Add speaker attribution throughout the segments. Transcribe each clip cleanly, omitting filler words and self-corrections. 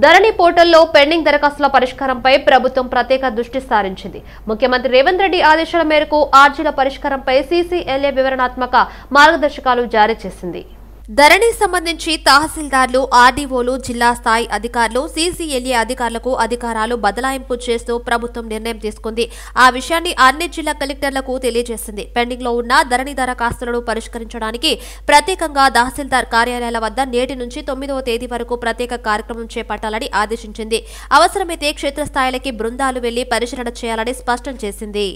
Speaker 1: ధరణి పోర్టల్లో పెండింగ్ దరఖాస్తుల పరిష్కారంపై ప్రభుత్వం ప్రత్యేక దృష్టి సారించింది. ముఖ్యమంత్రి రేవంత్ రెడ్డి ఆదేశాల మేరకు ఆర్జీల పరిష్కారంపై సీసీఎల్ఏ వివరణాత్మక మార్గదర్శకాలు జారీ చేసింది. ధరణి సంబంధించి తహసీల్దార్లు, ఆర్డీఓలు, జిల్లా స్థాయి అధికారులు, సీసీఎల్ఏ అధికారులకు అధికారాలు బదలాయింపు చేస్తూ ప్రభుత్వం నిర్ణయం తీసుకుంది. ఆ విషయాన్ని అన్ని జిల్లా కలెక్టర్లకు తెలియజేసింది. పెండింగ్ లో ఉన్న ధరణి దరఖాస్తులను పరిష్కరించడానికి ప్రత్యేకంగా తహసీల్దార్ కార్యాలయాల వద్ద నేటి నుంచి 9వ తేదీ వరకు ప్రత్యేక కార్యక్రమం చేపట్టాలని ఆదేశించింది. అవసరమైతే క్షేత్రస్థాయిలకి బృందాలు వెళ్లి పరిశీలన చేయాలని స్పష్టం చేసింది.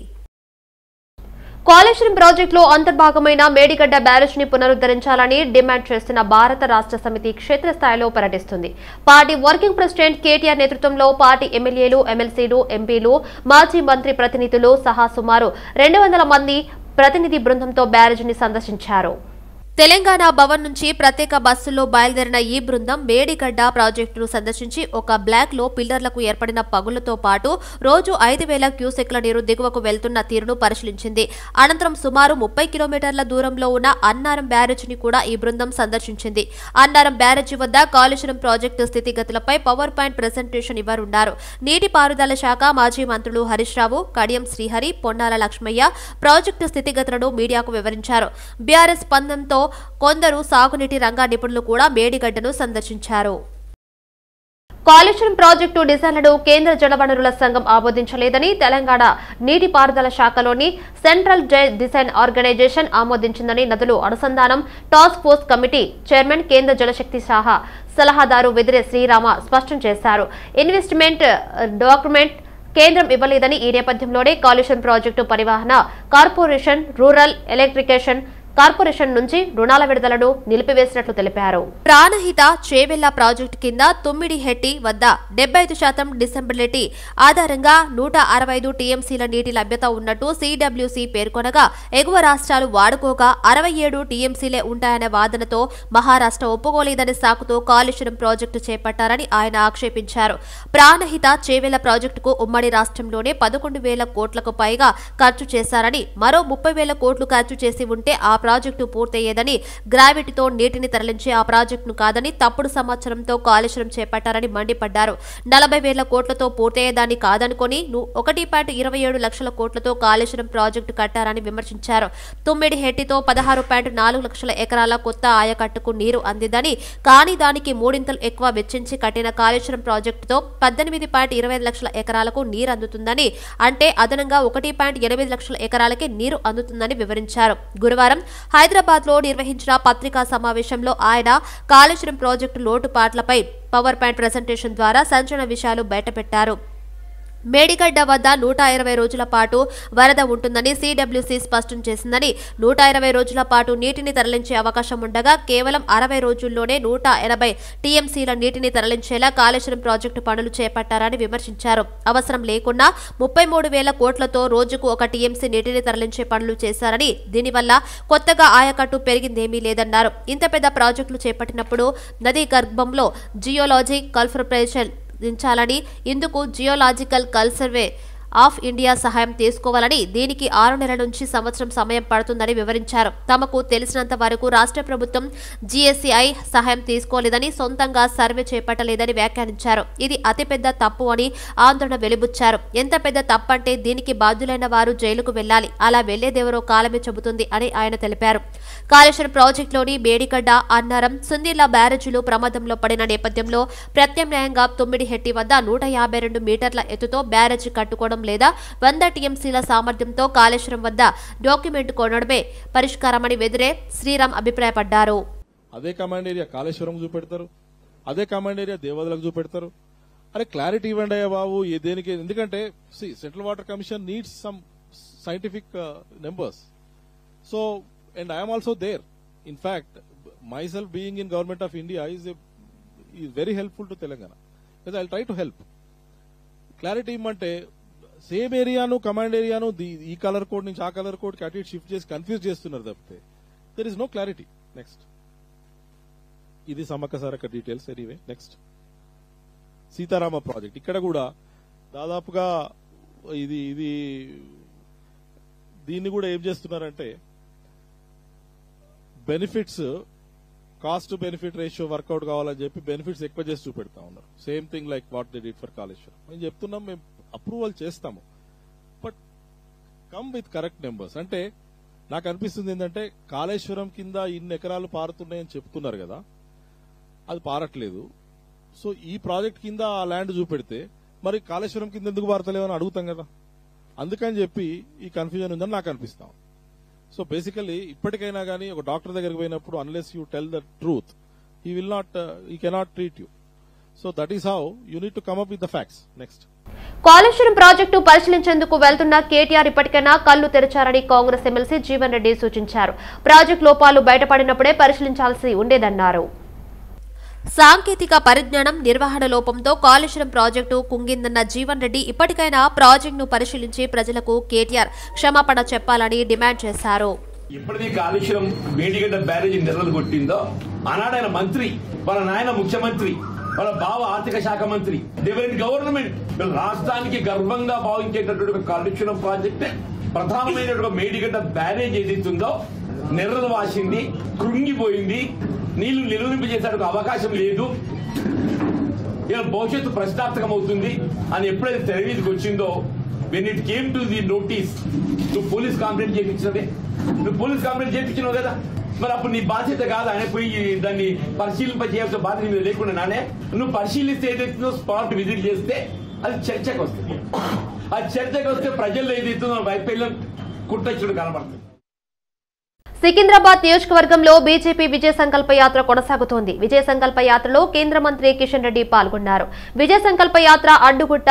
Speaker 1: కాళేశ్వరం ప్రాజెక్టులో అంతర్భాగమైన మేడిగడ్డ బ్యారేజ్ ని పునరుద్ధరించాలని డిమాండ్ చేస్తున్న భారత రాష్ట్ర సమితి క్షేత్రస్థాయిలో పర్యటిస్తుంది. పార్టీ వర్కింగ్ ప్రెసిడెంట్ కేటీఆర్ నేతృత్వంలో పార్టీ ఎమ్మెల్యేలు, ఎమ్మెల్సీలు, ఎంపీలు, మాజీ మంత్రి ప్రతినిధులు సహా సుమారు 200 మంది ప్రతినిధి బృందంతో బ్యారేజ్ ని సందర్శించారు. తెలంగాణ భవన్ నుంచి ప్రత్యేక బస్సుల్లో బయలుదేరిన ఈ బృందం మేడిగడ్డ ప్రాజెక్టును సందర్శించి ఒక బ్లాక్ లో పిల్లర్లకు ఏర్పడిన పగులతో పాటు రోజు 5,000 క్యూసెక్ల నీరు దిగువకు వెళ్తున్న తీరును పరిశీలించింది. అనంతరం సుమారు 30 కిలోమీటర్ల దూరంలో ఉన్న అన్నారం బ్యారేజ్ ని కూడా ఈ బృందం సందర్శించింది. అన్నారం బ్యారేజీ వద్ద కాళేశ్వరం ప్రాజెక్టు స్థితిగతులపై పవర్ పాయింట్ ప్రెజెంటేషన్ ఇవ్వనున్నారు. నీటిపారుదల శాఖ మాజీ మంత్రులు హరీష్ రావు, కడియం శ్రీహరి, పొన్నాల లక్ష్మయ్య ప్రాజెక్టు స్థితిగతులను మీడియాకు వివరించారు. బీఆర్ఎస్ స్పందనతో కొందరు సాగునీటి రంగ నిపుణులు కూడా మేడిగడ్డను సందర్శించారు. కాళేశ్వరం ప్రాజెక్టు డిజైన్లను కేంద్ర జలవనరుల సంఘం ఆమోదించలేదని తెలంగాణ నీటిపారుదల శాఖలోని సెంట్రల్ డిజైన్ ఆర్గనైజేషన్ ఆమోదించిందని నదులు అనుసంధానం టాస్క్ ఫోర్స్ కమిటీ చైర్మన్, కేంద్ర జలశక్తి శాఖ సలహాదారు వెదిరే శ్రీరామ స్పష్టం చేశారు. ఇన్వెస్ట్మెంట్ డాక్యుమెంట్ కేంద్రం ఇవ్వలేదని, ఈ నేపథ్యంలోనే కాళేశ్వరం ప్రాజెక్టు పరివాహన కార్పొరేషన్, రూరల్ ఎలక్ట్రికేషన్ కార్పొరేషన్ నుంచి రుణాల విడుదలను నిలిపివేసినట్లు తెలిపారు. ప్రాణహిత చేవెళ్ల ప్రాజెక్టు కింద తుమ్మిడిహెట్టి వద్ద 75% డిసెంబిలిటీ ఆధారంగా 165 టీఎంసీల నీటి లభ్యత ఉన్నట్టు సిడబ్ల్యూసీ పేర్కొనగా, ఎగువ రాష్ట్రాలు వాడుకోగా 67 టీఎంసీలే ఉంటాయనే వాదనతో మహారాష్ట్ర ఒప్పుకోలేదని సాకుతో కాళేశ్వరం ప్రాజెక్టు చేపట్టారని ఆయన ఆక్షేపించారు. ప్రాణహిత చేవెళ్ల ప్రాజెక్టుకు ఉమ్మడి రాష్ట్రంలోనే 11,000 కోట్లకు పైగా ఖర్చు చేశారని, మరో 30,000 కోట్లు ఖర్చు చేసి ఉంటే ఆ ప్రాజెక్టు పూర్తయ్యేదని, గ్రావిటీతో నీటిని తరలించే ఆ ప్రాజెక్టును కాదని తప్పుడు సమాచారంతో కాళేశ్వరం చేపట్టారని మండిపడ్డారు. 40,000 కోట్లతో పూర్తయ్యేదాన్ని కాదనుకుని 1.27 లక్షల కోట్లతో కాళేశ్వరం ప్రాజెక్టు కట్టారని విమర్శించారు. తుమ్మిడిహెట్టితో 16.4 లక్షల ఎకరాల కొత్త ఆయకట్టుకు నీరు అందిందని, కానీ దానికి మూడింతలు ఎక్కువ వెచ్చించి కట్టిన కాళేశ్వరం ప్రాజెక్టుతో 18.25 లక్షల ఎకరాలకు నీరు అందుతుందని, అంటే అదనంగా 1.8 లక్షల ఎకరాలకే నీరు అందుతుందని వివరించారు. గురువారం హైదరాబాద్ లో నిర్వహించిన పత్రికా సమావేశంలో ఆయన కాళేశ్వరం ప్రాజెక్టు లోటుపాట్లపై పవర్ పాయింట్ ప్రెజెంటేషన్ ద్వారా సంచలన విషయాలు బయటపెట్టారు. మేడిగడ్డ వద్ద 120 రోజుల పాటు వరద ఉంటుందని సిడబ్ల్యూసీ స్పష్టం చేసిందని, 120 రోజుల పాటు నీటిని తరలించే అవకాశం ఉండగా కేవలం 60 రోజుల్లోనే 180 టీఎంసీల నీటిని తరలించేలా కాళేశ్వరం ప్రాజెక్టు పనులు చేపట్టారని విమర్శించారు. అవసరం లేకున్నా 33,000 కోట్లతో రోజుకు 1 టీఎంసీ నీటిని తరలించే పనులు చేశారని, దీనివల్ల కొత్తగా ఆయకట్టు పెరిగిందేమీ లేదన్నారు. ఇంత పెద్ద ప్రాజెక్టులు చేపట్టినప్పుడు నదీ గర్భంలో జియోలాజీ కల్పరేషన్ దించాలని, ఇందుకు జియోలాజికల్ సర్వే ఆఫ్ ఇండియా సహాయం తీసుకోవాలని, దీనికి 6 నెలల నుంచి సంవత్సరం సమయం పడుతుందని వివరించారు. తమకు తెలిసినంత వరకు రాష్ట్ర ప్రభుత్వం జీఎస్సీఐ సహాయం తీసుకోలేదని, సొంతంగా సర్వే చేపట్టలేదని వ్యాఖ్యానించారు. ఇది అతిపెద్ద తప్పు అని ఆందోళన వెలిబుచ్చారు. ఎంత పెద్ద తప్పంటే దీనికి బాధ్యులైన వారు జైలుకు వెళ్లాలి, అలా వెళ్లేదెవరో కాలమే చెబుతుంది అని ఆయన తెలిపారు. కాళేశ్వరం ప్రాజెక్టులోని మేడిగడ్డ, అన్నారం, సుందిళ్ల బ్యారేజీలు ప్రమాదంలో పడిన నేపథ్యంలో ప్రత్యామ్నాయంగా తుమ్మిడిహెట్టి వద్ద 152 మీటర్ల ఎత్తుతో బ్యారేజీ కట్టుకోవడం లేదా 100 టీఎంసీల సామర్థ్యంతో కాళేశ్వరం వద్ద డాక్యుమెంట్ కొనడమే పరిష్కారమని వెదిరే శ్రీరామ్ అభిప్రాయపడ్డారు.
Speaker 2: అదే కమాండ్ ఏరియా కాళేశ్వరం చూపెడతారు, అదే కమాండ్ ఏరియా దేవాదులకు చూపెడతారు. అరే క్లారిటీ ఇవ్వండి అయ్యా బాబు దేనికి. ఎందుకంటే central water commission needs some scientific numbers. So and I'm also there. In fact myself being in government of India is very helpful to Telangana because I'll try to help. Clarity ఇమ్మంటే same ఏరియాను command ఏరియాను ఈ colour code నుంచి ఆ colour code కి అటు shift చేసి confuse చేస్తున్నారు తప్పితే there is no clarity. Next ఇది Sammakka Sarakka details. Anyway next Seetharama project. ఇక్కడ కూడా దాదాపుగా ఇది దీన్ని కూడా ఏం చేస్తున్నారంటే benefits cost benefit ratio work out కావాలని చెప్పి బెనిఫిట్స్ ఎక్కువ చేసి చూపెడతా ఉన్నారు. Same thing like what they did for Kaleshwaram. మేము చెప్తున్నాం, మేము అప్రూవల్ చేస్తాము, but come with correct numbers. అంటే నాకు అనిపిస్తుంది ఏంటంటే కాళేశ్వరం కింద ఇన్ని ఎకరాలు పారుతున్నాయని చెప్తున్నారు కదా, అది పారట్లేదు. సో ఈ ప్రాజెక్ట్ కింద ఆ ల్యాండ్ చూపెడితే మరి కాళేశ్వరం కింద ఎందుకు పారతలేవని అడుగుతాం కదా. అందుకని చెప్పి ఈ కన్ఫ్యూజన్ ఉందని నాకు అనిపిస్తాం. సో బేసికలీ ఇప్పటికైనా కానీ ఒక డాక్టర్ దగ్గరికి పోయినప్పుడు unless you tell the truth he will not he cannot treat you. So that is how you need to come up with the facts. Next,
Speaker 1: Kaleshwaram project పరిశీలించేందుకు వెళ్తున్న కేటీఆర్ ఇప్పటికైనా కళ్లు తెరచారని కాంగ్రెస్ ఎమ్మెల్సీ జీవన్ రెడ్డి సూచించారు. ప్రాజెక్టు లోపాలు బయటపడినప్పుడే పరిశీలించాల్సి ఉండేదన్నారు. సాంకేతిక పరిజ్ఞానం, నిర్వహణ లోపంతో కాళేశ్వరం ప్రాజెక్టు కుంగిందన్న జీవన్ రెడ్డి ఇప్పటికైనా ప్రాజెక్టును పరిశీలించి ప్రజలకు కేటీఆర్ క్షమాపణ చెప్పాలని డిమాండ్ చేశారు.
Speaker 3: ఎప్పటిది కాళేశ్వరం మేడిగడ్డ బ్యారేజ్ నెర్రలు కొట్టిందో ఆనాడైన మంత్రి, వాళ్ళ నాయన ముఖ్యమంత్రి, వాళ్ళ బావ ఆర్థిక శాఖ మంత్రి, దేవరెడ్డి గవర్నమెంట్ రాష్ట్రానికి గర్వంగా భావించేటటువంటి కాళేశ్వరం ప్రాజెక్టే ప్రధానమైనటువంటి మేడిగడ్డ బ్యారేజ్ ఏదైతుందో నెర్రలు వాసింది, కృంగిపోయింది, నీళ్లు నిలువరింపజేసేందుకు అవకాశం లేదు, ఇలా భవిష్యత్తు ప్రశ్నార్థకం అవుతుంది అని ఎప్పుడైతే తెర మీదకి వచ్చిందో, when it came to the notice, నువ్వు పోలీస్ కంప్లైంట్ చేయించినదే, నువ్వు పోలీస్ కంప్లైంట్ చేయించినావు కదా, మరి అప్పుడు నీ బాధ్యత కాదు ఆయన పోయి దాన్ని పరిశీలింపజేయాల్సిన బాధ్యత మీద లేకుండా నానే నువ్వు పరిశీలిస్తే ఏదైతుందో స్పాట్ విజిట్ చేస్తే అది చర్చకు వస్తుంది. ఆ చర్చకు వస్తే ప్రజల్లో ఏదైతుందో వైఫల్యం కుట్టచ్చుడు కనబడుతుంది.
Speaker 1: సికింద్రాబాద్ నియోజకవర్గంలో బీజేపీ విజయ సంకల్ప యాత్ర కొనసాగుతోంది. విజయ సంకల్ప యాత్రలో కేంద్ర మంత్రి కిషన్ రెడ్డి పాల్గొన్నారు. విజయ సంకల్ప యాత్ర అడ్డుగుట్ట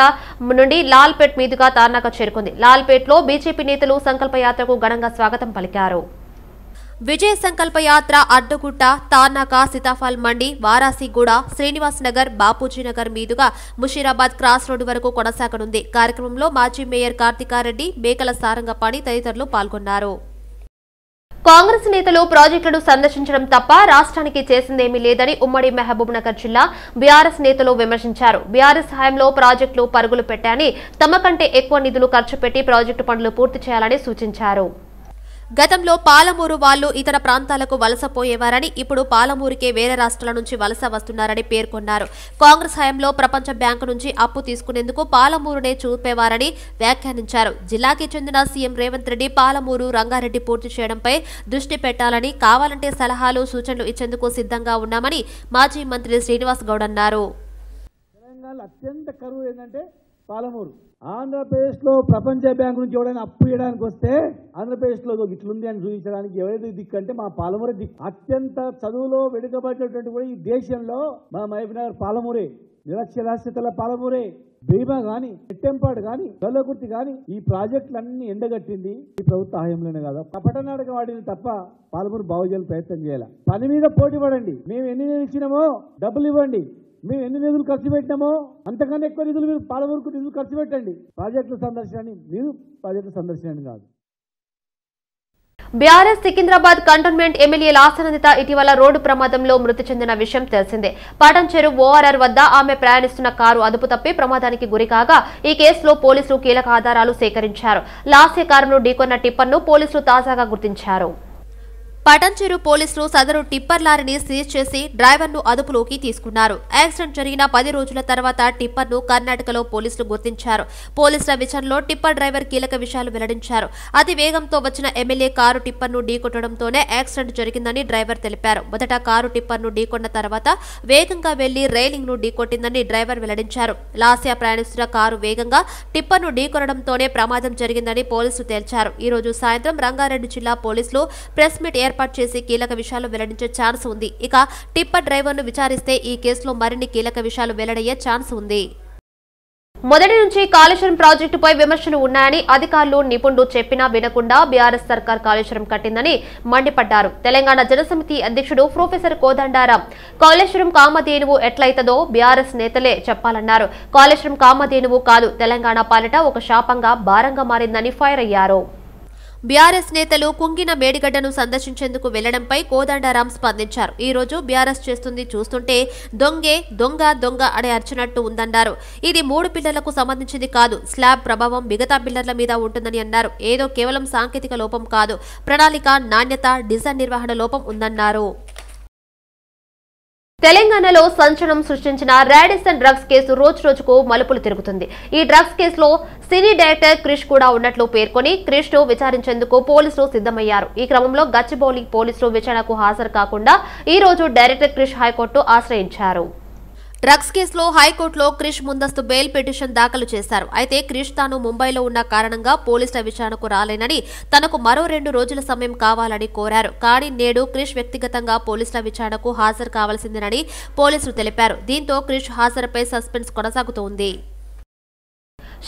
Speaker 1: నుండి లాల్పేట్ మీదుగా తార్నాక చేరుకుంది. లాల్పేట్లో బీజేపీ నేతలు సంకల్ప యాత్రకు ఘనంగా స్వాగతం పలికారు. విజయ సంకల్ప యాత్ర అడ్డుగుట్ట, తార్నాక, సీతాఫల్ మండి, వారాసిగూడ, శ్రీనివాస్ నగర్, బాపూజీ నగర్ మీదుగా ముషీరాబాద్ క్రాస్ రోడ్డు వరకు కొనసాగనుంది. కార్యక్రమంలో మాజీ మేయర్ కార్తికారెడ్డి, మేకల సారంగపాణి తదితరులు పాల్గొన్నారు. కాంగ్రెస్ నేతలు ప్రాజెక్టులను సందర్శించడం తప్ప రాష్ట్రానికి చేసిందేమీ లేదని ఉమ్మడి మహబూబ్ నగర్ జిల్లా బీఆర్ఎస్ నేతలు విమర్శించారు. బీఆర్ఎస్ హయాంలో ప్రాజెక్టులు పరుగులు పెట్టాయని, తమ కంటే ఎక్కువ నిధులు ఖర్చు పెట్టి ప్రాజెక్టు పనులు పూర్తి చేయాలని సూచించారు. గతంలో పాలమూరు వాళ్లు ఇతర ప్రాంతాలకు వలసపోయేవారని, ఇప్పుడు పాలమూరుకే వేరే రాష్ట్రాల నుంచి వలస వస్తున్నారని పేర్కొన్నారు. కాంగ్రెస్ హయాంలో ప్రపంచ బ్యాంకు నుంచి అప్పు తీసుకునేందుకు పాలమూరునే చూపేవారని వ్యాఖ్యానించారు. జిల్లాకి చెందిన సీఎం రేవంత్ రెడ్డి పాలమూరు, రంగారెడ్డి పూర్తి చేయడంపై దృష్టి పెట్టాలని, కావాలంటే సలహాలు, సూచనలు ఇచ్చేందుకు సిద్ధంగా ఉన్నామని మాజీ మంత్రి శ్రీనివాస్ గౌడ్ అన్నారు.
Speaker 4: అత్యంత కరువు ఏంటంటే పాలమూరు. ఆంధ్రప్రదేశ్లో ప్రపంచ బ్యాంకు నుంచి ఎవరైనా అప్పు చేయడానికి వస్తే ఆంధ్రప్రదేశ్లో ఇట్లుంది అని చూపించడానికి ఎవరైతే దిక్కు అంటే మా పాలమూరే దిక్కు. అత్యంత చదువులో వెనుకబడినటువంటి కూడా ఈ దేశంలో మా మహబూబ్నగర్ పాలమూరే, నిరక్షరాస్యతల పాలమూరే, భీమా గాని, ఎట్టెంపాడు గాని, గొల్లకుర్తి గాని ఈ ప్రాజెక్టులన్నీ ఎండగట్టింది ఈ ప్రభుత్వ హయాంలోనే కాదు, కపటనాటకం వాడిని తప్ప పాలమూరు బాగు చేయాలని ప్రయత్నం చేయాలి. పని మీద పోటీ పడండి. మేము ఎన్ని నిధులు ఇచ్చినామో డబ్బులు ఇవ్వండి. మేము ఎన్ని నిధులు ఖర్చు పెట్టినామో అంతకన్నా ఎక్కువ నిధులు మీరు పాలమూరుకు నిధులు ఖర్చు పెట్టండి. ప్రాజెక్టుల సందర్శనని మీరు ప్రాజెక్టుల సందర్శనని కాదు.
Speaker 1: బీఆర్ఎస్ సికింద్రాబాద్ కంటోన్మెంట్ ఎమ్మెల్యే లాసనందిత ఇటీవల రోడ్డు ప్రమాదంలో మృతి చెందిన విషయం తెలిసిందే. పాటంచెరు ఓఆర్ఆర్ వద్ద ఆమె ప్రయాణిస్తున్న కారు అదుపు తప్పి ప్రమాదానికి గురికాగా ఈ కేసులో పోలీసులు కీలక ఆధారాలు సేకరించారు. లాస్య కారును ఢీకొన్న టిప్పర్ను పోలీసులు తాజాగా గుర్తించారు. పటంచెరు పోలీసులు సదరు టిప్పర్ లారీని సీజ్ చేసి డ్రైవర్ను అదుపులోకి తీసుకున్నారు. యాక్సిడెంట్ జరిగిన 10 రోజుల తర్వాత టిప్పర్ను కర్ణాటకలో పోలీసులు గుర్తించారు. పోలీసుల విచారణలో టిప్పర్ డ్రైవర్ కీలక విషయాలు వెల్లడించారు. అతి వేగంతో వచ్చిన ఎమ్మెల్యే కారు టిప్పర్ను ఢీకొట్టడంతోనే యాక్సిడెంట్ జరిగిందని డ్రైవర్ తెలిపారు. మొదట కారు టిప్పర్ను ఢీకొన్న తర్వాత వేగంగా వెళ్లి రైలింగ్ ను ఢీకొట్టిందని డ్రైవర్ వెల్లడించారు. లాస్యా ప్రయాణిస్తున్న కారు వేగంగా టిప్పర్ను ఢీకొనడంతోనే ప్రమాదం జరిగిందని పోలీసులు తేల్చారు. ఈ రోజు సాయంత్రం రంగారెడ్డి జిల్లా పోలీసులు ప్రెస్ మీట్ ఏర్పాటు చేసి కీలక విషయాలు వెల్లడించే ఛాన్స్ ఉంది. ఇక టిప్పర్ డ్రైవర్ను విచారిస్తే ఈ కేసులో మరిన్ని కీలక విషయాలు వెల్లడయ్యే ఛాన్స్ ఉంది. మొదటి నుంచి కాళేశ్వరం ప్రాజెక్టుపై విమర్శలు ఉన్నాయని అధికారులు, నిపుణులు చెప్పినా వినకుండా బీఆర్ఎస్ సర్కార్ కాళేశ్వరం కట్టిందని మండిపడ్డారు. తెలంగాణ జనసమితి అధ్యక్షుడు ప్రొఫెసర్ కోదండరాం కాళేశ్వరం కామధేనువు ఎట్లయితదో బీఆర్ఎస్ నేతలే చెప్పాలన్నారు. కాళేశ్వరం కామధేనువు కాదు, తెలంగాణ పాలిట ఒక శాపంగా భారంగా మారిందని ఫైర్ అయ్యారు. బీఆర్ఎస్ నేతలు కుంగిన మేడిగడ్డను సందర్శించేందుకు వెళ్లడంపై కోదండరాం స్పందించారు. ఈ రోజు బీఆర్ఎస్ చేస్తుంది చూస్తుంటే దొంగే దొంగ దొంగ అనే అర్చినట్టు ఉందన్నారు. ఇది 3 పిల్లర్లకు సంబంధించింది కాదు, స్లాబ్ ప్రభావం మిగతా పిల్లర్ల మీద ఉంటుందని అన్నారు. ఏదో కేవలం సాంకేతిక లోపం కాదు, ప్రణాళిక, నాణ్యత, డిజైన్ నిర్వహణ లోపం ఉందన్నారు. తెలంగాణలో సంచలనం సృష్టించిన రాడిసన్ డ్రగ్స్ కేసు రోజు రోజుకు మలుపులు తిరుగుతుంది. ఈ డ్రగ్స్ కేసులో సినీ డైరెక్టర్ క్రిష్ కూడా ఉన్నట్లు పేర్కొని క్రిష్ ను విచారించేందుకు పోలీసులు సిద్దమయ్యారు. ఈ క్రమంలో గచ్చిబౌలి పోలీసులు విచారణకు హాజరు కాకుండా ఈ రోజు డైరెక్టర్ క్రిష్ హైకోర్టు ఆశ్రయించారు. డ్రగ్స్ కేసులో హైకోర్టులో క్రిష్ ముందస్తు బెయిల్ పిటిషన్ దాఖలు చేశారు. అయితే క్రిష్ తాను ముంబైలో ఉన్న కారణంగా పోలీసుల విచారణకు రాలేనని, తనకు మరో 2 రోజుల సమయం కావాలని కోరారు. కానీ నేడు క్రిష్ వ్యక్తిగతంగా పోలీసుల విచారణకు హాజరు కావాల్సిందేనని పోలీసులు తెలిపారు. దీంతో క్రిష్ హాజరుపై సస్పెన్స్ కొనసాగుతోంది.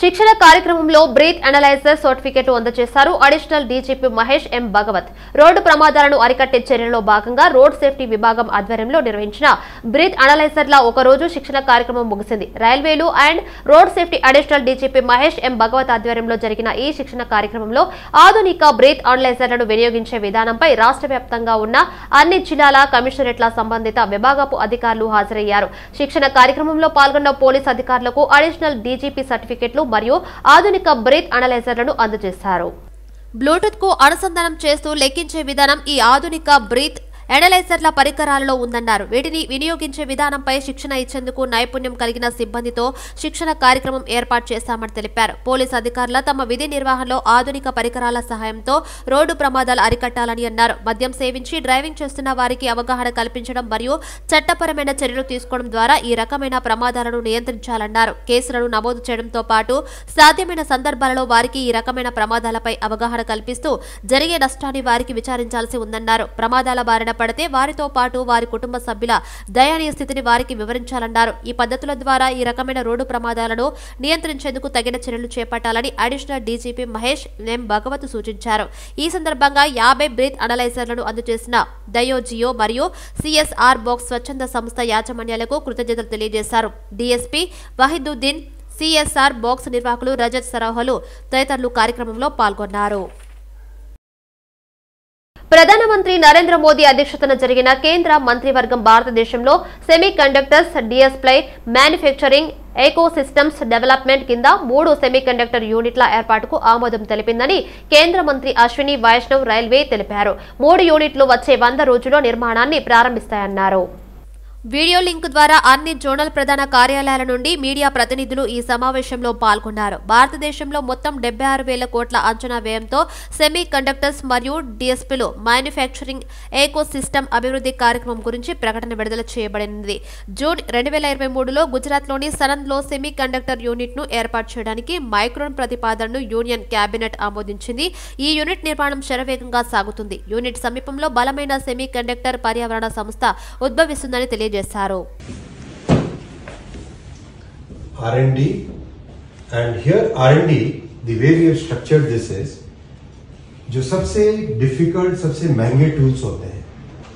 Speaker 1: శిక్షణ కార్యక్రమంలో బ్రీత్ అనలైజర్ సర్టిఫికెట్లు అందజేశారు అడిషనల్ డీజీపీ మహేష్ ఎం భగవత్. రోడ్డు ప్రమాదాలను అరికట్టే చర్యల్లో భాగంగా రోడ్ సేఫ్టీ విభాగం ఆధ్వర్యంలో నిర్వహించిన బ్రీత్ అనలైజర్ల ఒకరోజు శిక్షణ కార్యక్రమం ముగిసింది. రైల్వేలు and road safety additional DGP Mahesh M Bhagwat ఆధ్వర్యంలో జరిగిన ఈ శిక్షణ కార్యక్రమంలో ఆధునిక బ్రీత్ అనలైజర్లను వినియోగించే విధానంపై రాష్ట్ర వ్యాప్తంగా ఉన్న అన్ని జిల్లాల కమిషనరేట్ల సంబంధిత విభాగపు అధికారులు హాజరయ్యారు. శిక్షణ కార్యక్రమంలో పాల్గొన్న పోలీసు అధికారులకు అడిషనల్ డీజీపీ సర్టిఫికెట్లు మరియు ఆధునిక బ్రీత్ అనలైజర్లను అందజేశారు. బ్లూటూత్ కు అనుసంధానం చేస్తూ లెక్కించే విధానం ఈ ఆధునిక బ్రీత్ ఎనలైజర్ల పరికరాలలో ఉందన్నారు. వీటిని వినియోగించే విధానంపై శిక్షణ ఇచ్చేందుకు నైపుణ్యం కలిగిన సిబ్బందితో శిక్షణ కార్యక్రమం ఏర్పాటు చేశామని తెలిపారు. పోలీసు అధికారుల తమ విధి నిర్వహణలో ఆధునిక పరికరాల సహాయంతో రోడ్డు ప్రమాదాలు అరికట్టాలని అన్నారు. మద్యం సేవించి డ్రైవింగ్ చేస్తున్న వారికి అవగాహన కల్పించడం మరియు చట్టపరమైన చర్యలు తీసుకోవడం ద్వారా ఈ రకమైన ప్రమాదాలను నియంత్రించాలన్నారు. కేసులను నమోదు చేయడంతో పాటు సాధ్యమైన సందర్భాలలో వారికి ఈ రకమైన ప్రమాదాలపై అవగాహన కల్పిస్తూ జరిగే నష్టాన్ని వారికి విచారించాల్సి ఉందన్నారు. ప్రమాదాల బారిన పడితే వారితో పాటు వారి కుటుంబ సభ్యుల దయనీయ స్థితిని వారికి వివరించాలన్నారు. ఈ పద్ధతుల ద్వారా ఈ రకమైన రోడ్డు ప్రమాదాలను నియంత్రించేందుకు తగిన చర్యలు చేపట్టాలని అడిషనల్ డీజీపీ మహేష్ ఎం భగవత్ సూచించారు. ఈ సందర్భంగా 50 బ్రీత్ అనలైజర్లను అందజేసిన డయోజియో మరియు సిఎస్ఆర్ బాక్స్ స్వచ్ఛంద సంస్థ యాజమాన్యాలకు కృతజ్ఞతలు తెలియజేశారు. డీఎస్పీ వహీదుద్దీన్, సిఎస్ఆర్ బాక్స్ నిర్వాహకులు రజత్ సరోహలు తదితరులు కార్యక్రమంలో పాల్గొన్నారు. ప్రధానమంత్రి నరేంద్ర మోదీ అధ్యక్షతన జరిగిన కేంద్ర మంత్రివర్గం భారతదేశంలో semiconductors, display manufacturing, ecosystems development కింద 3 సెమీకండక్టర్ యూనిట్ల ఏర్పాటుకు ఆమోదం తెలిపిందని కేంద్ర మంత్రి అశ్విని వైష్ణవ్ రైల్వే తెలిపారు. 3 యూనిట్లు వచ్చే 100 రోజుల్లో నిర్మాణాన్ని ప్రారంభిస్తాయన్నారు. వీడియో లింక్ ద్వారా అన్ని జోనల్ ప్రధాన కార్యాలయాల నుండి మీడియా ప్రతినిధులు ఈ సమావేశంలో పాల్గొన్నారు. భారతదేశంలో మొత్తం 76,000 కోట్ల అంచనా వ్యయంతో సెమీ కండక్టర్స్ మరియు డిఎస్పీలు మ్యానుఫ్యాక్చరింగ్ ఎకో సిస్టమ్ అభివృద్ధి కార్యక్రమం గురించి ప్రకటన విడుదల చేయబడింది. జూన్ 2023లో గుజరాత్లోని సనంద్లో సెమీ కండక్టర్ యూనిట్ ను ఏర్పాటు చేయడానికి మైక్రోన్ ప్రతిపాదనను యూనియన్ కేబినెట్ ఆమోదించింది. ఈ యూనిట్ నిర్మాణం శరవేగంగా సాగుతుంది. యూనిట్ సమీపంలో బలమైన సెమీ కండక్టర్ పర్యావరణ సంస్థ ఉద్భవిస్తుందని తెలియజేశారు.
Speaker 5: R&D, and here R&D, the way we have structured this is, जो सबसे difficult, सबसे महंगे tools होते हैं,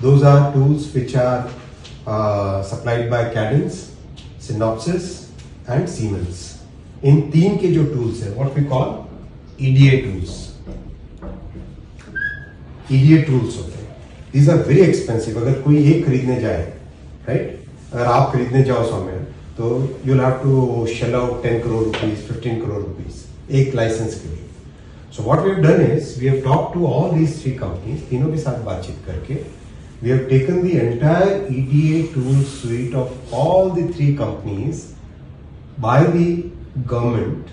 Speaker 5: those are tools which are supplied by Cadence, Synopsys and Siemens. इन 3 के जो tools हैं, what we call EDA tools. EDA tools होते हैं. These are very expensive. अगर कोई एक खरीदने जाए, right? अगर आप खरीदने जाओ सॉफ्टवेयर तो you'll have to shell out 10 crore rupees, 15 crore rupees एक लाइसेंस के लिए. So what we have done is we have talked to all these 3 companies, तीनों के साथ बातचीत करके we have taken the entire EDA tool suite of all the 3 companies by the government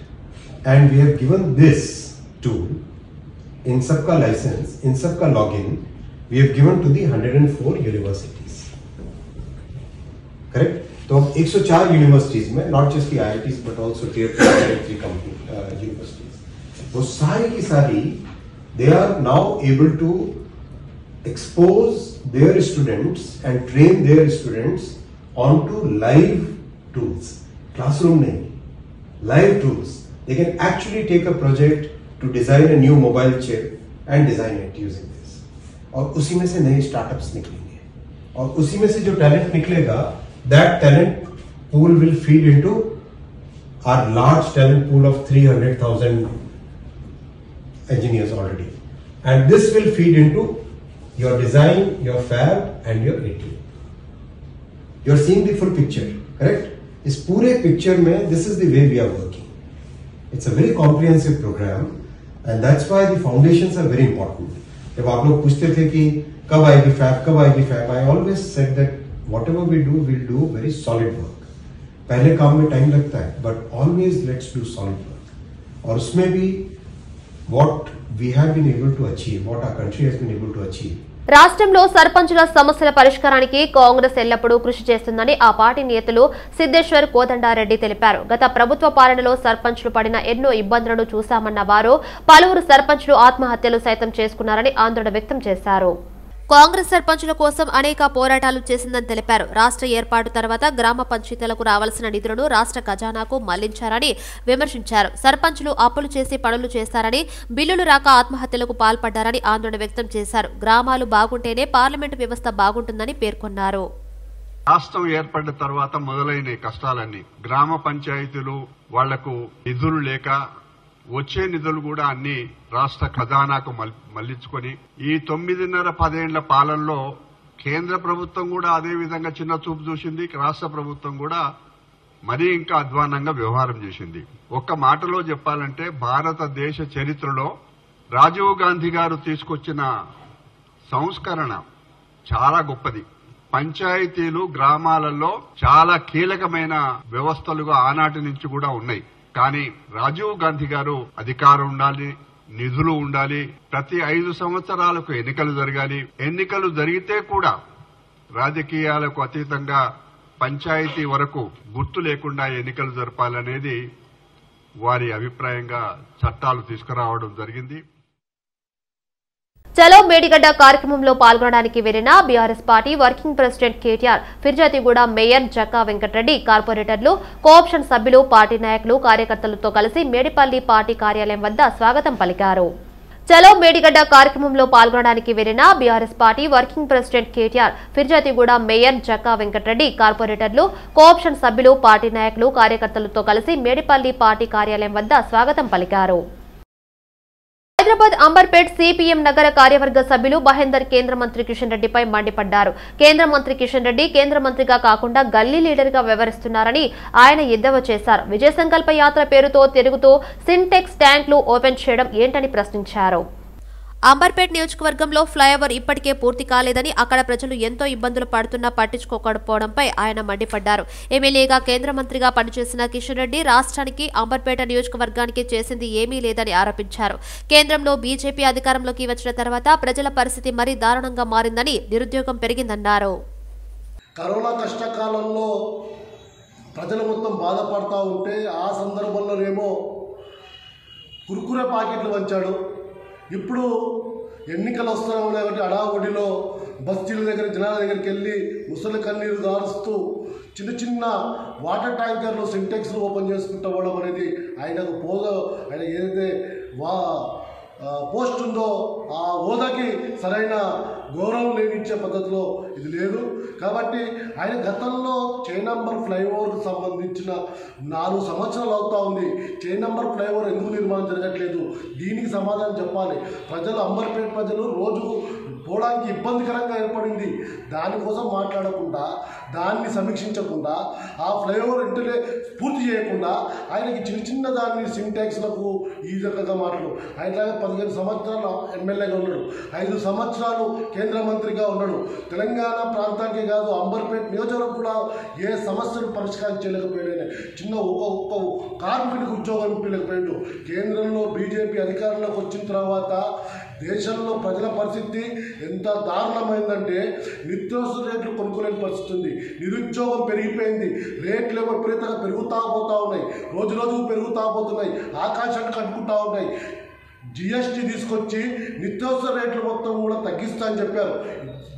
Speaker 5: and we have given this tool in सबका license, in सबका login we have given to the 104 universities. Correct. तो 104 universities में not just the IITs but also tier 2 tier 3 company universities, वो सारी की सारी they are now able to expose their students and train their students on to live tools. Classroom नहीं, live tools. They can actually take a project to design a new mobile chip and design it using this. और उसी में से नए startups निकलेंगे और उसी में से जो टैलेंट निकलेगा, that talent pool will feed into our large talent pool of 300,000 engineers already, and this will feed into your design, your fab and your AT. You are seeing the full picture, correct? इस पूरे picture में this is the way we are working. It's a very comprehensive program and that's why the foundations are very important. जब आप लोग पूछते थे कि कब आएगी fab, I always said that whatever we do, we'll do very solid work. पहले काम में time लगता है, but always let's do solid work. और उसमें भी what we have been able to achieve, what our country has been able to achieve.
Speaker 1: రాష్ట్రంలో సర్పంచుల సమస్యల పరిష్కారానికి కాంగ్రెస్ ఎల్లప్పుడూ కృషి చేస్తుందని ఆ పార్టీ నేతలు సిద్ధేశ్వర్ కోదండారెడ్డి తెలిపారు. గత ప్రభుత్వ పాలనలో సర్పంచులు పడిన ఎన్నో ఇబ్బందులను చూశామన్న వారు పలువురు సర్పంచులు ఆత్మహత్యలు సైతం చేసుకున్నారని ఆందోళన వ్యక్తం చేశారు. కాంగ్రెస్ సర్పంచుల కోసం అనేక పోరాటాలు చేసిందని తెలిపారు. రాష్ట్ర ఏర్పాటు తర్వాత గ్రామ పంచాయతీలకు రావాల్సిన నిధులను రాష్ట్ర ఖజానాకు మళ్లించారని విమర్శించారు. సర్పంచులు అప్పులు చేసి పనులు చేస్తారని, బిల్లులు రాక ఆత్మహత్యలకు పాల్పడ్డారని ఆందోళన వ్యక్తం చేశారు. గ్రామాలు బాగుంటేనే పార్లమెంటు వ్యవస్థ బాగుంటుందని పేర్కొన్నారు.
Speaker 6: రాష్ట్రం ఏర్పడిన తర్వాత మొదలైన కష్టాలన్నీ గ్రామ పంచాయతీలు వాళ్లకు నిధులు లేక వచ్చే నిధులు కూడా అన్ని రాష్ట్ర ఖజానాకు మళ్లించుకొని ఈ 9.5-10 ఏళ్ల పాలనలో కేంద్ర ప్రభుత్వం కూడా అదే విధంగా చిన్న చూపు చూసింది. రాష్ట్ర ప్రభుత్వం కూడా మరీ ఇంకా అధ్వానంగా వ్యవహారం చేసింది. ఒక్క మాటలో చెప్పాలంటే భారతదేశ చరిత్రలో రాజీవ్ గాంధీ గారు తీసుకొచ్చిన సంస్కరణ చాలా గొప్పది. పంచాయతీలు గ్రామాలలో చాలా కీలకమైన వ్యవస్థలుగా ఆనాటి నుంచి కూడా ఉన్నాయి. కానీ రాజీవ్ గాంధీ గారు అధికారం ఉండాలి, నిధులు ఉండాలి, ప్రతి 5 సంవత్సరాలకు ఎన్నికలు జరగాలి, ఎన్నికలు జరిగితే కూడా రాజకీయాలకు అతీతంగా పంచాయతీ వరకు గుర్తు లేకుండా ఎన్నికలు జరపాలనేది వారి అభిప్రాయంగా చట్టాలు తీసుకురావడం జరిగింది.
Speaker 1: చలో మేడిగడ్డ కార్యక్రమంలో పాల్గొనడానికి వెళ్లిన BRS party working president KTR, Peerzadiguda mayor Jakka Venkatreddy, కార్పొరేటర్లు, కోఆప్షన్ సభ్యులు, పార్టీ నాయకులు, కార్యకర్తలతో కలిసి మేడిపల్లి పార్టీ కార్యాలయం వద్ద స్వాగతం పలికారు. చలో మేడిగడ్డ కార్యక్రమంలో పాల్గొనడానికి వెళ్లిన BRS party working president KTR, Peerzadiguda mayor Jakka Venkatreddy, కార్పొరేటర్లు, కోఆప్షన్ సభ్యులు, పార్టీ నాయకులు, కార్యకర్తలతో కలిసి మేడిపల్లి పార్టీ కార్యాలయం వద్ద స్వాగతం పలికారు. హైదరాబాద్ అంబర్పేట్ సిపిఎం నగర కార్యవర్గ సభ్యులు మహేందర్ కేంద్ర మంత్రి కిషన్ రెడ్డిపై మండిపడ్డారు. కేంద్ర మంత్రి కిషన్ రెడ్డి కేంద్ర మంత్రిగా కాకుండా గల్లీ లీడర్ గా వ్యవహరిస్తున్నారని ఆయన ఎద్దేవా చేశారు. విజయ సంకల్ప యాత్ర పేరుతో తిరుగుతూ సింటెక్స్ ట్యాంకులు ఓపెన్ చేయడం ఏంటని ప్రశ్నించారు. అంబర్పేట్ నియోజకవర్గంలో ఫ్లైఓవర్ ఇప్పటికే పూర్తి కాలేదని, అక్కడ ప్రజలు ఎంతో ఇబ్బందులు పడుతున్నా పట్టించుకోకపోవడంపై ఆయన మండిపడ్డారు. ఎమ్మెల్యేగా కేంద్ర మంత్రిగా పనిచేసిన కిషన్ రెడ్డి రాష్ట్రానికి, అంబర్పేట నియోజకవర్గానికి చేసింది ఏమీ లేదని ఆరోపించారు. కేంద్రంలో బీజేపీ అధికారంలోకి వచ్చిన తర్వాత ప్రజల పరిస్థితి మరీ దారుణంగా మారిందని, నిరుద్యోగం పెరిగిందన్నారు.
Speaker 7: కరోనా కష్టకాలంలో ప్రజలు మొత్తం బాధపడతా ఉంటే ఆ సందర్భంలోనేమో కుర్కురే పాకెట్లు వంచాడు. ఇప్పుడు ఎన్నికలు వస్తూనే ఉన్నాయి కాబట్టి అడావుడిలో బస్తీల దగ్గర జనాల దగ్గరికి వెళ్ళి ముసలి కన్నీరు దారుస్తూ చిన్న చిన్న వాటర్ ట్యాంకర్లు సింటెక్స్లు ఓపెన్ చేసుకుంటూ పోవడం అనేది ఆయనకు ఆయన ఏదైతే పోస్ట్ ఉందో ఆ హోదాకి సరైన గౌరవం లేనిచ్చే పద్ధతిలో ఇది లేదు. కాబట్టి ఆయన గతంలో చైనంబర్ ఫ్లైఓవర్కు సంబంధించిన 4 సంవత్సరాలు అవుతా ఉంది. చైనంబర్ ఫ్లైఓవర్ ఎందుకు నిర్మాణం జరగట్లేదు, దీనికి సమాధానం చెప్పాలి. ప్రజలు, అంబర్పేట ప్రజలు రోజు పోవడానికి ఇబ్బందికరంగా ఏర్పడింది. దానికోసం మాట్లాడకుండా, దాన్ని సమీక్షించకుండా, ఆ ఫ్లైఓవర్ వెంటనే పూర్తి చేయకుండా ఆయనకి చిన్న దాన్ని సింటాక్స్లకు ఈ రకంగా మాట్లాడు. ఆయన 15 సంవత్సరాలు ఎమ్మెల్యేగా ఉన్నాడు, 5 సంవత్సరాలు కేంద్ర మంత్రిగా ఉన్నాడు. తెలంగాణ ప్రాంతానికే కాదు, అంబర్పేట నియోజకవర్గం కూడా ఏ సమస్యను పరిష్కారం చేయలేకపోయాడు. చిన్న ఒక్క కార్మికుడికి ఉద్యోగం ఇవ్వలేకపోయాడు. కేంద్రంలో బీజేపీ అధికారంలోకి వచ్చిన తర్వాత దేశంలో ప్రజల పరిస్థితి ఎంత దారుణమైందంటే నిత్యావసర రేట్లు కొనుక్కోలేని పరిస్థితి ఉంది. నిరుద్యోగం పెరిగిపోయింది. రేట్లు ఏమో విపరీతంగా పెరుగుతూ పోతూ ఉన్నాయి, రోజు రోజుకు పెరుగుతూ పోతున్నాయి, ఆకాశాన్ని కట్టుకుంటూ ఉన్నాయి. జిఎస్టీ తీసుకొచ్చి నిత్యావసర రేట్లు మొత్తం కూడా తగ్గిస్తా అని చెప్పారు.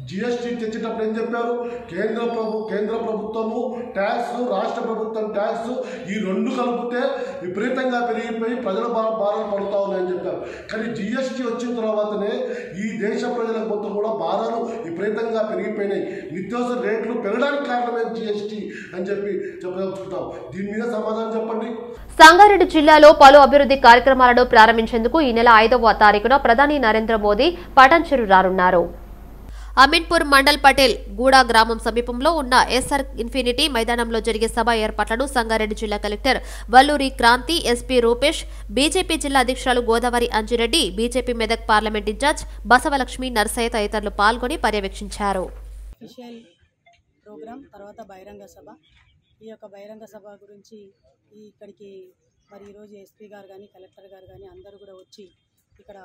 Speaker 7: జిఎస్టీ తెచ్చేటప్పుడు ఏం చెప్పారు? కేంద్ర ప్రభుత్వము ట్యాక్స్, రాష్ట్ర ప్రభుత్వం ట్యాక్స్, ఈ 2 కలిపితే విపరీతంగా పెరిగిపోయి ప్రజల భారాలు పడుతూ ఉన్నాయని చెప్పారు. కానీ జిఎస్టీ వచ్చిన తర్వాతనే ఈ దేశ ప్రజలకు మొత్తం కూడా భారాలు విపరీతంగా పెరిగిపోయినాయి. నిత్యావసర రేట్లు పెరగడానికి కారణమే జిఎస్టీ అని చెప్పి చెప్పదలుచుకుంటాం. దీని మీద సమాధానం చెప్పండి.
Speaker 1: సంగారెడ్డి జిల్లాలో పలు అభివృద్ధి కార్యక్రమాలను ప్రారంభించేందుకు ఈ నెల 5వ తారీఖున ప్రధాని నరేంద్ర మోదీ పటాన్చెరు రానున్నారు. అమీన్పూర్ మండల్ పటేల్ గూడా గ్రామం సమీపంలో ఉన్న ఎస్ఆర్ ఇన్ఫినిటీ మైదానంలో జరిగే సభ ఏర్పాట్లను సంగారెడ్డి జిల్లా collector Valluri Kranthi, SP Rupesh, BJP జిల్లా అధ్యక్షురాలు Godavari Anjireddy, BJP Medak parliament incharge Basavalakshmi Narsaiah తదితరులు పాల్గొని పర్యవేక్షించారు.
Speaker 8: ప్రోగ్రాం, తర్వాత బహిరంగ సభ. ఈ యొక్క బహిరంగ సభ గురించి ఇక్కడికి మరి ఈరోజు ఎస్పీ గారు కానీ కలెక్టర్ గారు కానీ అందరూ కూడా వచ్చి ఇక్కడ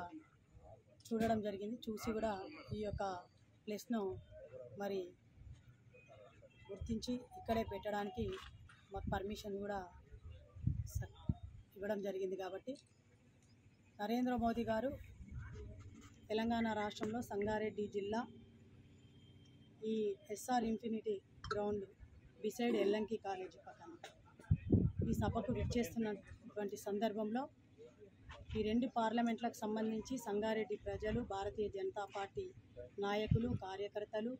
Speaker 8: చూడడం జరిగింది. చూసి కూడా ఈ యొక్క ప్లేస్ను మరి గుర్తించి ఇక్కడే పెట్టడానికి మాకు పర్మిషన్ కూడా ఇవ్వడం జరిగింది. కాబట్టి నరేంద్ర మోదీ గారు తెలంగాణ రాష్ట్రంలో సంగారెడ్డి జిల్లా ఈ SR infinity ground beside Ellanki college పక్కన ఈ సభకు విచ్చేస్తున్నటువంటి సందర్భంలో ఈ 2 పార్లమెంట్లకు సంబంధించి సంగారెడ్డి ప్రజలు, భారతీయ జనతా పార్టీ నాయకులు, కార్యకర్తలు,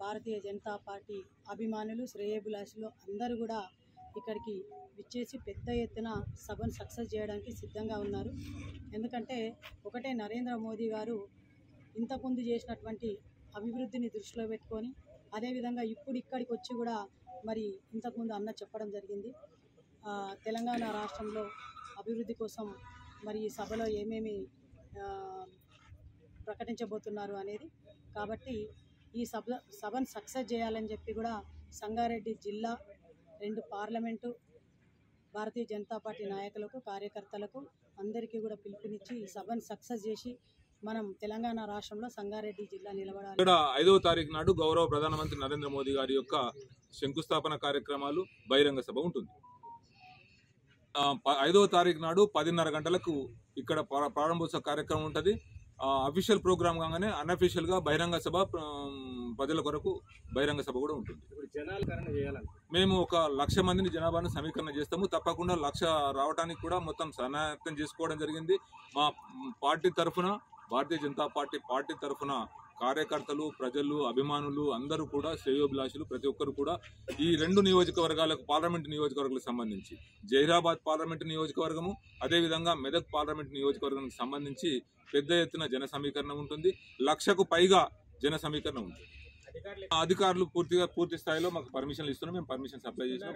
Speaker 8: భారతీయ జనతా పార్టీ అభిమానులు, శ్రేయోభిలాషులు అందరూ కూడా ఇక్కడికి విచ్చేసి పెద్ద ఎత్తున సభను సక్సెస్ చేయడానికి సిద్ధంగా ఉన్నారు. ఎందుకంటే ఒకటే, నరేంద్ర మోదీ గారు ఇంతకుముందు చేసినటువంటి అభివృద్ధిని దృష్టిలో పెట్టుకొని అదేవిధంగా ఇప్పుడు ఇక్కడికి వచ్చి కూడా మరి ఇంతకుముందు అన్న చెప్పడం జరిగింది తెలంగాణ రాష్ట్రంలో అభివృద్ధి కోసం మరి ఈ సభలో ఏమేమి ప్రకటించబోతున్నారు అనేది. కాబట్టి ఈ సభను సక్సెస్ చేయాలని చెప్పి కూడా సంగారెడ్డి జిల్లా, 2 పార్లమెంటు, భారతీయ జనతా పార్టీ నాయకులకు, కార్యకర్తలకు అందరికీ కూడా పిలుపునిచ్చి ఈ సభను సక్సెస్ చేసి మనం తెలంగాణ రాష్ట్రంలో సంగారెడ్డి జిల్లా నిలబడాలి.
Speaker 9: ఇక్కడ 5వ తారీఖు నాడు గౌరవ ప్రధానమంత్రి నరేంద్ర మోదీ గారి యొక్క శంకుస్థాపన కార్యక్రమాలు బహిరంగ సభ ఉంటుంది. 5వ తారీఖు నాడు 10:30 గంటలకు ఇక్కడ ప్రారంభోత్సవ కార్యక్రమం ఉంటుంది. అఫీషియల్ ప్రోగ్రామ్ కాగానే అన్అఫీషియల్ గా బహిరంగ సభ, ప్రజల కొరకు బహిరంగ సభ కూడా ఉంటుంది. మేము 1,00,000 మందిని జనాభాను సమీకరణ చేస్తాము. తప్పకుండా 1,00,000 రావడానికి కూడా మొత్తం సన్నాహం చేసుకోవడం జరిగింది. మా పార్టీ తరఫున, భారతీయ జనతా పార్టీ తరఫున కార్యకర్తలు, ప్రజలు, అభిమానులు అందరూ కూడా, శ్రేయోభిలాషులు ప్రతి ఒక్కరు కూడా ఈ 2 నియోజకవర్గాలకు, పార్లమెంటు నియోజకవర్గాలకు సంబంధించి జహీరాబాద్ పార్లమెంటు నియోజకవర్గము, అదేవిధంగా మెదక్ పార్లమెంటు నియోజకవర్గానికి సంబంధించి పెద్ద ఎత్తున జన సమీకరణ ఉంటుంది. 1,00,000కు పైగా జన సమీకరణ ఉంటుంది. అధికారులు పూర్తి స్థాయిలో మాకు పర్మిషన్లు ఇస్తున్నాం. మేము పర్మిషన్ అప్లై చేసినాం.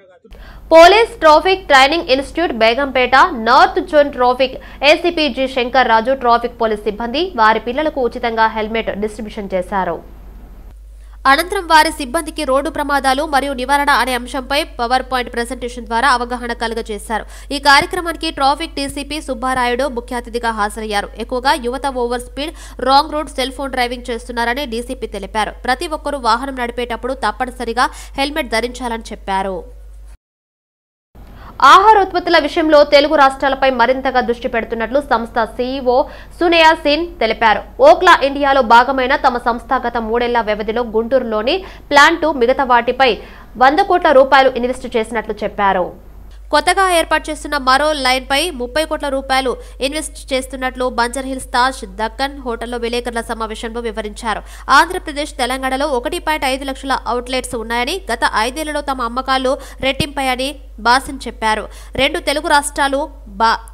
Speaker 1: Police traffic training institute Begumpet north zone traffic ACP G Shankar Raju traffic police సిబ్బంది వారి పిల్లలకు ఉచితంగా హెల్మెట్ డిస్ట్రిబ్యూషన్ చేశారు. అనంతరం వారి సిబ్బందికి రోడ్డు ప్రమాదాలు మరియు నివారణ అనే అంశంపై పవర్ పాయింట్ ప్రెజెంటేషన్ ద్వారా అవగాహన కలుగజేశారు. ఈ కార్యక్రమానికి ట్రాఫిక్ డీసీపీ సుబ్బారాయుడు ముఖ్య అతిథిగా హాజరయ్యారు. ఎక్కువగా యువత over speed, wrong road, cell phone driving చేస్తున్నారని డీసీపీ తెలిపారు. ప్రతి ఒక్కరూ వాహనం నడిపేటప్పుడు తప్పనిసరిగా హెల్మెట్ ధరించాలని చెప్పారు. ఆహార ఉత్పత్తుల విషయంలో తెలుగు రాష్ట్రాలపై మరింతగా దృష్టి పెడుతున్నట్లు సంస్థ సీఈఓ సునేయా సిన్ తెలిపారు. ఓక్లా ఇండియాలో భాగమైన తమ సంస్థ గత 3 ఏళ్ల వ్యవధిలో గుంటూరులోని ప్లాంటు మిగతా వాటిపై 100 కోట్ల రూపాయలు ఇన్వెస్ట్ చేసినట్లు చెప్పారు. కొత్తగా ఏర్పాటు చేస్తున్న మరో లైన్ పై 30 కోట్ల రూపాయలు ఇన్వెస్ట్ చేస్తున్నట్లు బంజర్హిల్స్ తాజ్ దక్కన్ హోటల్లో విలేకరుల సమావేశంలో వివరించారు. ఆంధ్రప్రదేశ్, తెలంగాణలో 1.5 లక్షల అవుట్లెట్స్ ఉన్నాయని, గత 5 ఏళ్లలో తమ అమ్మకాలు రెట్టింపాయని బాసిన్ చెప్పారు. 2 తెలుగు రాష్ట్రాలు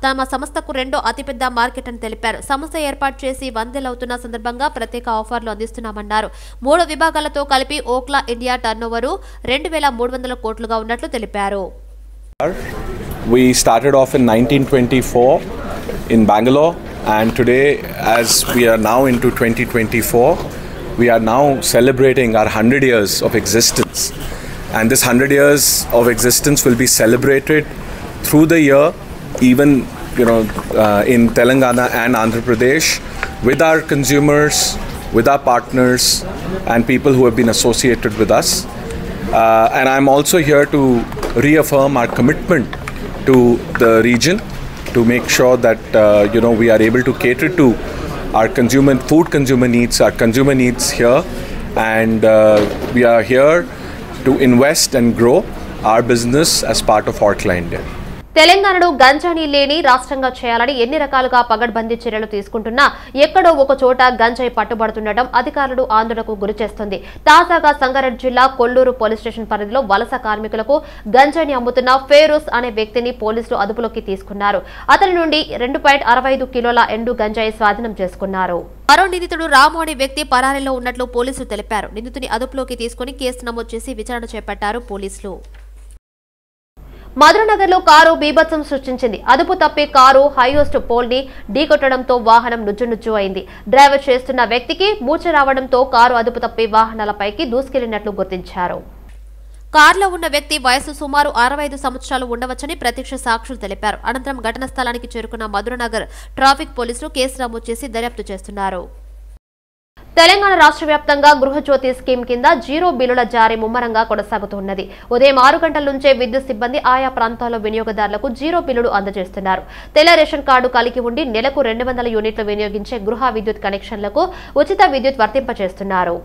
Speaker 1: తమ సంస్థకు 2వ అతిపెద్ద మార్కెట్ అని తెలిపారు. సంస్థ ఏర్పాటు చేసి 100 ఏళ్లు అవుతున్న సందర్భంగా ప్రత్యేక ఆఫర్లు అందిస్తున్నామన్నారు. 3 విభాగాలతో కలిపి ఓక్లా ఇండియా టర్నోవర్ 2,300 కోట్లుగా ఉన్నట్లు తెలిపారు.
Speaker 10: We started off in 1924 in Bangalore, and today, as we are now into 2024, we are now celebrating our 100 years of existence. And this 100 years of existence will be celebrated through the year, even in Telangana and Andhra Pradesh, with our consumers, with our partners, and people who have been associated with us. And I'm also here to reaffirm our commitment to the region to make sure that we are able to cater to our food consumer needs here, and we are here to invest and grow our business as part of Orkla India.
Speaker 1: తెలంగాణను గంజాయి లేని రాష్ట్రంగా చేయాలని ఎన్ని రకాలుగా పగడ్బందీ చర్యలు తీసుకుంటున్నా ఎక్కడో ఒక చోట గంజాయి పట్టుబడుతుండటం అధికారులు ఆందోళనకు గురిచేస్తుంది. తాజాగా సంగారెడ్డి జిల్లా కొల్లూరు పోలీస్ స్టేషన్ పరిధిలో వలస కార్మికులకు గంజాయిని అమ్ముతున్న ఫేరూస్ అనే వ్యక్తిని పోలీసులు అదుపులోకి తీసుకున్నారు. అతని నుండి 2.65 కిలోల ఎండు గంజాయి స్వాధీనం చేసుకున్నారు. మరో నిందితుడు రాము అనే వ్యక్తి పరారీలో ఉన్నట్లు పోలీసులు తెలిపారు. నిందితుని అదుపులోకి తీసుకుని కేసు నమోదు చేసి విచారణ చేపట్టారు పోలీసులు. మధురనగర్లో కారు బీభత్సం సృష్టించింది. అదుపు తప్పి కారు హైయెస్ట్ పోల్ ని ఢీకొట్టడంతో వాహనం నుజ్జునుజ్జు అయింది. డ్రైవర్ చేస్తున్న వ్యక్తికి మూర్ఛ రావడంతో కారు అదుపు తప్పి వాహనాలపైకి దూసుకెళ్లినట్లు గుర్తించారు. కారులో ఉన్న వ్యక్తి వయసు సుమారు 65 సంవత్సరాలు ఉండవచ్చని ప్రత్యక్ష సాక్షులు తెలిపారు. అనంతరం ఘటనా స్థలానికి చేరుకున్న మధురనగర్ ట్రాఫిక్ పోలీసులు కేసు నమోదు చేసి దర్యాప్తు చేస్తున్నారు. తెలంగాణ రాష్ట్ర వ్యాప్తంగా గృహజ్యోతి స్కీమ్ కింద 0 బిల్లుల జారీ ముమ్మరంగా కొనసాగుతున్నది. ఉదయం 6 గంటల నుంచే విద్యుత్ సిబ్బంది ఆయా ప్రాంతాల్లో వినియోగదారులకు 0 బిల్లులు అందజేస్తున్నారు. తెల్ల రేషన్ కార్డు కలిగి ఉండి నెలకు 200 యూనిట్లు వినియోగించే గృహ విద్యుత్ కనెక్షన్లకు ఉచిత విద్యుత్ వర్తింపజేస్తున్నారు.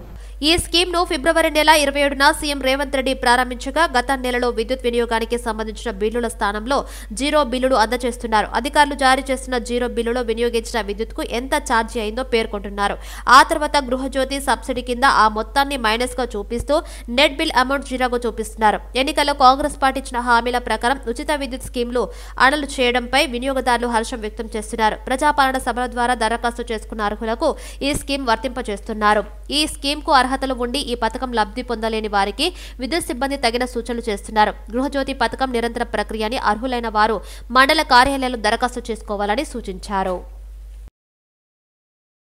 Speaker 1: ఈ స్కీమ్ ను ఫిబ్రవరి నెల 27న సీఎం రేవంత్ రెడ్డి ప్రారంభించగా గత నెలలో విద్యుత్ వినియోగానికి సంబంధించిన బిల్లుల స్థానంలో 0 బిల్లులు అందజేస్తున్నారు. అధికారులు జారీ చేసిన 0 బిల్లులో వినియోగించిన విద్యుత్కు ఎంత ఛార్జీ అయిందో పేర్కొంటున్నారు. ఆ తర్వాత గృహజ్యోతి సబ్సిడీ కింద ఆ మొత్తాన్ని మైనస్ గా చూపిస్తూ నెట్ బిల్ అమౌంట్ 0గా చూపిస్తున్నారు. ఎన్నికల్లో కాంగ్రెస్ పార్టీ ఇచ్చిన హామీల ప్రకారం ఉచిత విద్యుత్ స్కీమ్లు అమలు చేయడంపై వినియోగదారులు హర్షం వ్యక్తం చేస్తున్నారు. ప్రజాపాలన సభల ద్వారా దరఖాస్తు చేసుకున్న అర్హులకు ఈ స్కీమ్ వర్తింపజేస్తున్నారు. ఈ స్కీమ్ కు అర్హతలు ఉండి ఈ పథకం లబ్ధి పొందలేని వారికి విద్యుత్ సిబ్బంది తగిన సూచనలు చేస్తున్నారు. గృహజ్యోతి పథకం నిరంతర ప్రక్రియ అని అర్హులైన వారు మండల కార్యాలయాల్లో దరఖాస్తు చేసుకోవాలని సూచించారు.